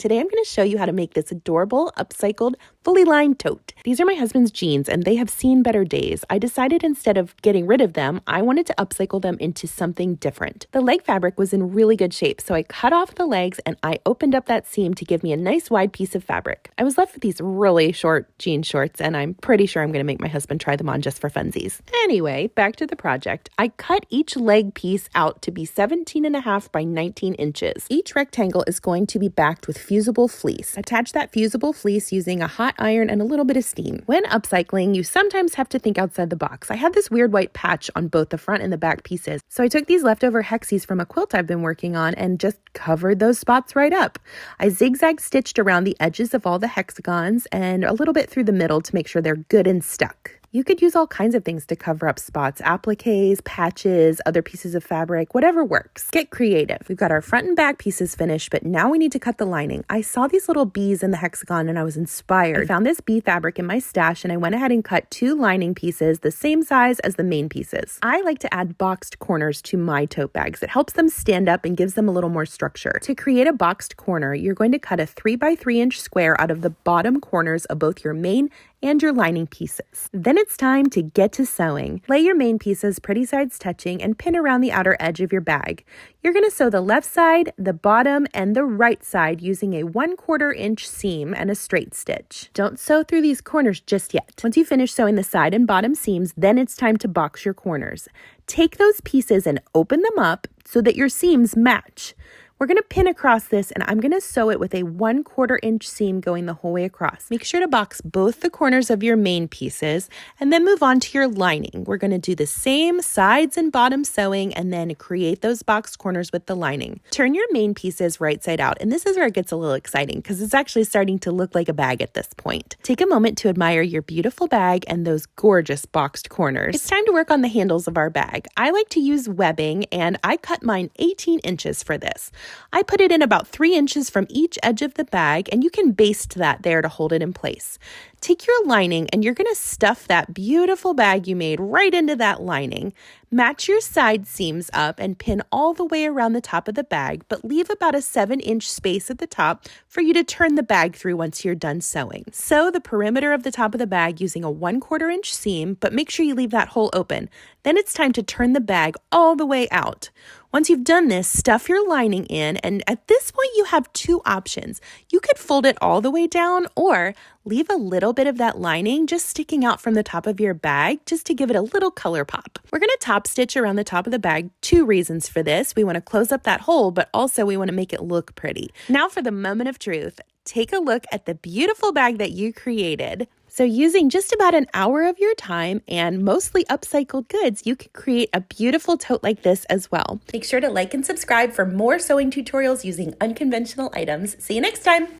Today I'm going to show you how to make this adorable, upcycled, fully lined tote. These are my husband's jeans and they have seen better days. I decided instead of getting rid of them, I wanted to upcycle them into something different. The leg fabric was in really good shape, so I cut off the legs and I opened up that seam to give me a nice wide piece of fabric. I was left with these really short jean shorts and I'm pretty sure I'm going to make my husband try them on just for funsies. Anyway, back to the project. I cut each leg piece out to be 17.5 by 19 inches. Each rectangle is going to be backed with fusible fleece. Attach that fusible fleece using a hot iron and a little bit of steam. When upcycling, you sometimes have to think outside the box. I had this weird white patch on both the front and the back pieces, so I took these leftover hexes from a quilt I've been working on and just covered those spots right up. I zigzag stitched around the edges of all the hexagons and a little bit through the middle to make sure they're good and stuck. You could use all kinds of things to cover up spots, appliques, patches, other pieces of fabric, whatever works. Get creative. We've got our front and back pieces finished, but now we need to cut the lining. I saw these little bees in the hexagon and I was inspired. I found this bee fabric in my stash and I went ahead and cut 2 lining pieces the same size as the main pieces. I like to add boxed corners to my tote bags. It helps them stand up and gives them a little more structure. To create a boxed corner, you're going to cut a 3 by 3 inch square out of the bottom corners of both your main and your lining pieces. Then it's time to get to sewing. Lay your main pieces pretty sides touching and pin around the outer edge of your bag. You're going to sew the left side, the bottom, and the right side using a 1/4 inch seam and a straight stitch. Don't sew through these corners just yet. Once you finish sewing the side and bottom seams, then it's time to box your corners. Take those pieces and open them up so that your seams match. We're going to pin across this and I'm going to sew it with a 1/4 inch seam going the whole way across. Make sure to box both the corners of your main pieces and then move on to your lining. We're going to do the same sides and bottom sewing and then create those boxed corners with the lining. Turn your main pieces right side out, and this is where it gets a little exciting because it's actually starting to look like a bag at this point. Take a moment to admire your beautiful bag and those gorgeous boxed corners. It's time to work on the handles of our bag. I like to use webbing and I cut mine 18 inches for this. I put it in about 3 inches from each edge of the bag, and you can baste that there to hold it in place. Take your lining and you're going to stuff that beautiful bag you made right into that lining. Match your side seams up and pin all the way around the top of the bag, but leave about a 7-inch space at the top for you to turn the bag through once you're done sewing. Sew the perimeter of the top of the bag using a 1/4 inch seam, but make sure you leave that hole open. Then it's time to turn the bag all the way out. Once you've done this, stuff your lining in, and at this point you have 2 options. You could fold it all the way down or leave a little bit of that lining just sticking out from the top of your bag just to give it a little color pop. We're going to top stitch around the top of the bag. 2 reasons for this. We want to close up that hole, but also we want to make it look pretty. Now for the moment of truth. Take a look at the beautiful bag that you created. So using just about an hour of your time and mostly upcycled goods, you can create a beautiful tote like this as well. Make sure to like and subscribe for more sewing tutorials using unconventional items. See you next time.